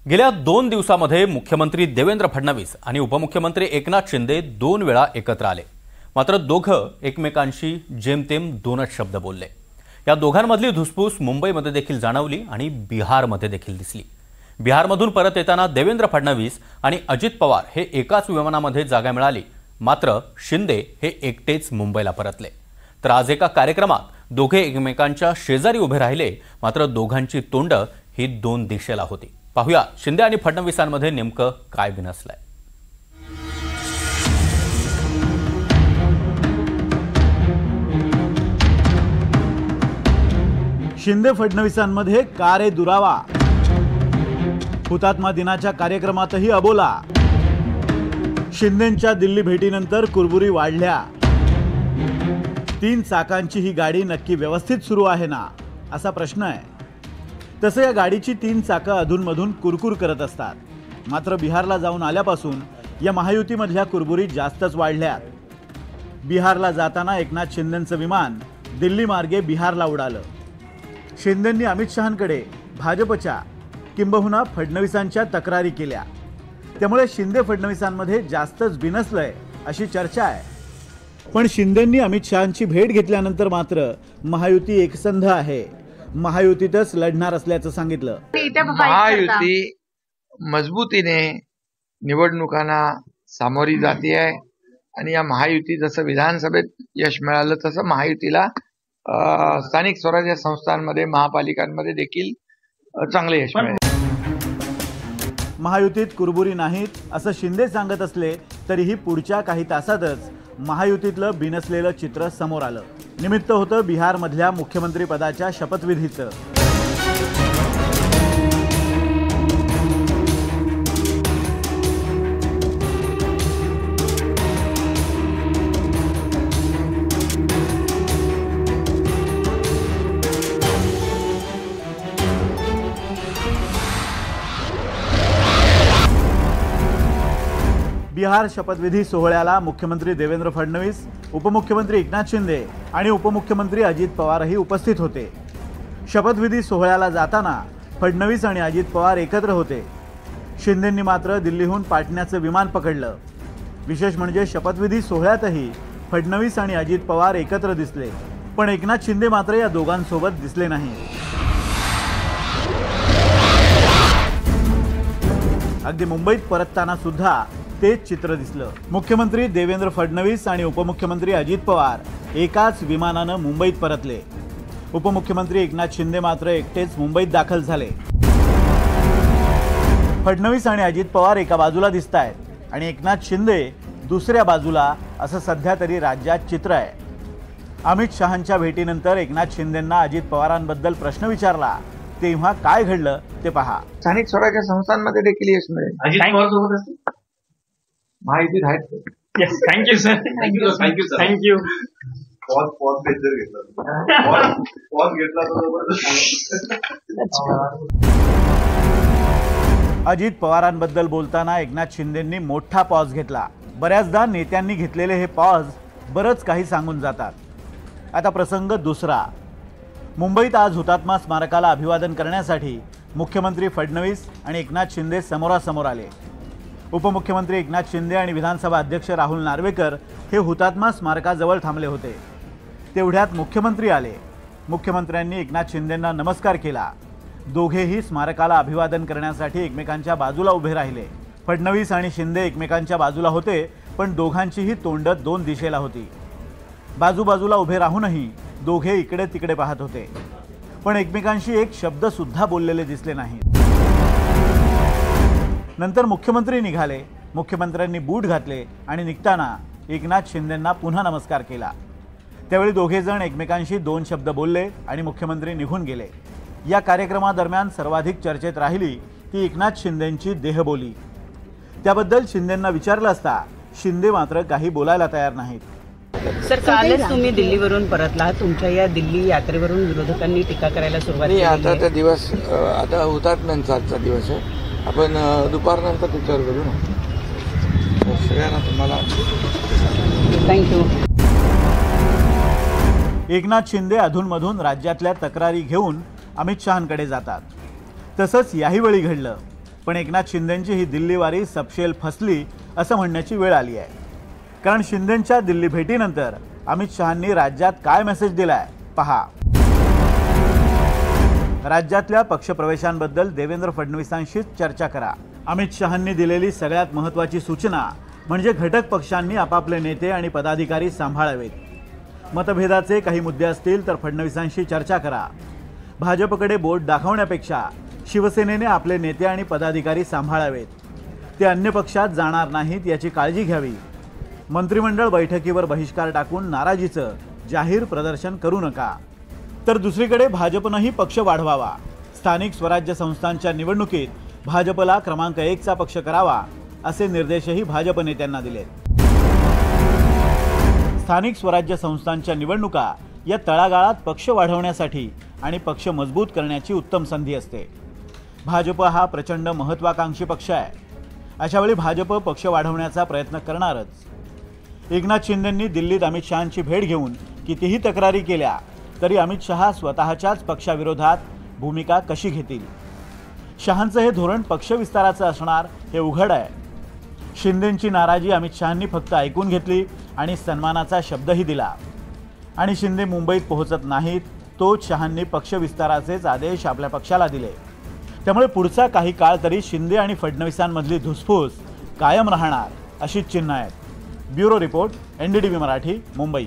गेल्या 2 दिवसांमध्ये मुख्यमंत्री देवेंद्र फडणवीस आणि उपमुख्यमंत्री एकनाथ शिंदे 2 वेळा एकत्र आले। मात्र दोघं एकमेकांशी जेमतेम 2च शब्द बोलले। या दोघांमधली धुसफूस मुंबईमध्ये देखील जाणवली आणि बिहारमध्ये देखील दिसली। बिहारमधून परत येताना देवेंद्र फडणवीस आणि अजित पवार हे एकाच विमानामध्ये जागा मिळाली, मात्र शिंदे हे एकटेच मुंबईला परतले। तर आज एका कार्यक्रमात दोघे एकमेकांच्या शेजारी उभे राहिले, मात्र दोघांची तोंड ही 2 दिशेला होती। पाहूया शिंदे आणि फडणवीसांमध्ये नेमकं काय बिनसलंय। शिंदे फडणवीसांमध्ये का रे दुरावा। हुतात्मा दिनाच्या कार्यक्रमातही अबोला। शिंदेंच्या दिल्ली भेटीनंतर कुरबुरी वाढल्या। 3 चाकांची ही गाडी नक्की व्यवस्थित सुरू आहे ना, असा प्रश्न आहे। तसं या गाडीची 3 चाकं अधूनमधून कुरकुर करत असतात। मात्र बिहारला जाऊन आल्यापासून या महायुतीमधल्या कुरबुरी जास्तच वाढल्यात। बिहारला जाताना एकनाथ शिंदेंचं विमान दिल्ली मार्गे बिहारला उडालं। शिंदेंनी अमित शहांकडे भाजपच्या किंबहुना फडणवीसांच्या तक्रारी केल्या। त्यामुळे शिंदे फडणवीसांमध्ये जास्तच बिनसलंय अशी चर्चा आहे। पण शिंदेंनी अमित शहांची भेट घेतल्यानंतर मात्र महायुती एकसंध आहे, महायुतीतच लढणार असल्याचं सांगितलं। महायुती मजबूतीने निवडणुकांना सामोरी जाते आहे आणि या महायुती जसं विधानसभेत यश मिळालं तसं महायुतीला स्थानिक स्वराज्य संस्थांमध्ये महापालिकांमध्ये देखील चांगले यश मिळेल। महायुतीत कुरबुरी नाहीत असं शिंदे सांगत असले तरीही पुढच्या काही तासातच महायुतीतलं बिनसलेलं चित्र समोर आलं। निमित्त होतं बिहारमधल्या मुख्यमंत्री पदाच्या शपथविधीचं। बिहार शपथविधी सोहळ्याला मुख्यमंत्री देवेंद्र फडणवीस, उपमुख्यमंत्री एकनाथ शिंदे आणि उपमुख्यमंत्री अजित पवारही उपस्थित होते। शपथविधी सोहळ्याला जाताना फडणवीस आणि अजित पवार एकत्र होते। शिंदेंनी मात्र दिल्लीहून पाटण्याचं विमान पकडलं। विशेष म्हणजे शपथविधी सोहळ्यातही फडणवीस आणि अजित पवार एकत्र दिसले, पण एकनाथ शिंदे मात्र या दोघांसोबत दिसले नाही। अगदी मुंबईत परतताना सुद्धा तेच चित्र दिसलं। मुख्यमंत्री देवेंद्र फडणवीस आणि उपमुख्यमंत्री अजित पवार एकाच विमानानं मुंबईत परतले। उपमुख्यमंत्री एकनाथ शिंदे मात्र एकटेच मुंबईत दाखल झाले। फडणवीस आणि अजित पवार एका बाजूला दिसतायत आणि एकनाथ शिंदे दुसऱ्या बाजूला, असं सध्या तरी राज्यात चित्र आहे। अमित शहांच्या भेटीनंतर एकनाथ शिंदेंना अजित पवारांबद्दल प्रश्न विचारला तेव्हा काय घडलं ते पहा। स्थानिक स्वराज्य संस्थांमध्ये देखील यश मिळेल। अजित पवार सोबत असतील माहितीत आहेत। Yes, thank you sir, thank you thank you sir, thank you. Pause घेतला अजित पवारांबद्दल बोलताना एकनाथ शिंदेंनी मोठा पॉज घेतला। बऱ्याचदा नेत्यांनी घेतलेले हे पॉज बरंच काही सांगून जातात। आता प्रसंग दुसरा। मुंबईत आज हुतात्मा स्मारकाला अभिवादन करण्यासाठी मुख्यमंत्री फडणवीस आणि एकनाथ शिंदे समोरासमोर आले। उपमुख्यमंत्री एकनाथ शिंदे आणि विधानसभा अध्यक्ष राहुल नार्वेकर हे हुतात्मा स्मारकाजवळ थांबले होते। तेवढ्यात मुख्यमंत्री आले। मुख्यमंत्र्यांनी एकनाथ शिंदेंना नमस्कार केला। दोघेही स्मारकाला अभिवादन करण्यासाठी एकमेकांच्या बाजूला उभे राहिले। फडणवीस आणि शिंदे एकमेकांच्या बाजूला होते, पण दोघांचीही तोंड 2 दिशेला होती। बाजूबाजूला उभे राहूनही दोघे इकडे तिकडे पाहत होते, पण एकमेकांशी एक शब्द सुद्धा बोललेले दिसले नाहीत। नंतर मुख्यमंत्री निघाले। मुख्यमंत्र्यांनी बूट घातले आणि निघताना एकनाथ शिंदेंना पुन्हा नमस्कार केला। त्यावेळी दोघे जण एकमेकांशी 2 शब्द बोलले आणि मुख्यमंत्री निघून गेले। या कार्यक्रमादरम्यान सर्वाधिक चर्चेत राहिली ती एकनाथ शिंदेंची देहबोली। त्याबद्दल शिंदेंना विचारलं असता शिंदे मात्र काही बोलायला तयार नाहीत। सर, कालच तुम्ही दिल्लीवरून परतला। तुमच्या या दिल्ली यात्रेवरून विरोधकांनी टीका करायला सुरुवात केली आहे। आता दिवस आता हुतात्म्यांचा आजचा दिवस आहे। आपण दुपारनंतर त्याच्यावर बोलू ना। सगळ्यांना तुम्हाला थँक्यू। एकनाथ शिंदे अधूनमधून राज्यातल्या तक्रारी घेऊन अमित शहांकडे जातात। तसंच याही वेळी घडलं। पण एकनाथ शिंदेंची ही दिल्लीवारी सपशेल फसली असं म्हणण्याची वेळ आली आहे. कारण शिंदेंच्या दिल्ली भेटीनंतर अमित शहांनी राज्यात काय मेसेज दिलाय पहा. राज्यातल्या पक्षप्रवेशांबद्दल देवेंद्र फडणवीसांशीच चर्चा करा. अमित शहांनी दिलेली सगळ्यात महत्त्वाची सूचना म्हणजे घटक पक्षांनी आपापले नेते आणि पदाधिकारी सांभाळावेत. मतभेदाचे काही मुद्दे असतील तर फडणवीसांशी चर्चा करा. भाजपकडे बोट दाखवण्यापेक्षा शिवसेनेने आपले नेते आणि पदाधिकारी सांभाळावेत. ते अन्य पक्षात जाणार नाहीत याची काळजी घ्यावी. मंत्रिमंडळ बैठकीवर बहिष्कार टाकून नाराजीचं जाहीर प्रदर्शन करू नका. तर दुसरीकडे भाजपनंही पक्ष वाढवावा. स्थानिक स्वराज्य संस्थांच्या निवडणुकीत भाजपला क्रमांक 1चा पक्ष करावा असे निर्देशही भाजप नेत्यांना दिलेत. स्थानिक स्वराज्य संस्थांच्या निवडणुका या तळागाळात पक्ष वाढवण्यासाठी आणि पक्ष मजबूत करण्याची उत्तम संधी असते. भाजप हा प्रचंड महत्त्वाकांक्षी पक्ष आहे. अशावेळी भाजप पक्ष वाढवण्याचा प्रयत्न करणारच. एकनाथ शिंदेंनी दिल्लीत अमित शहांची भेट घेऊन कितीही तक्रारी केल्या तरी अमित शहा स्वतःच्याच पक्षाविरोधात भूमिका कशी घेतील. शहांचं हे धोरण पक्ष विस्ताराचं असणार हे उघड आहे. शिंदेंची नाराजी अमित शहांनी फक्त ऐकून घेतली आणि सन्मानाचा शब्दही दिला. आणि शिंदे मुंबईत पोहोचत नाहीत तोच शहांनी पक्ष विस्ताराचेच आदेश आपल्या पक्षाला दिले. त्यामुळे पुढचा काही काळ तरी शिंदे आणि फडणवीसांमधली धुसफूस कायम राहणार अशीच चिन्ह आहेत. Bureau report, NDTV Marathi, Mumbai.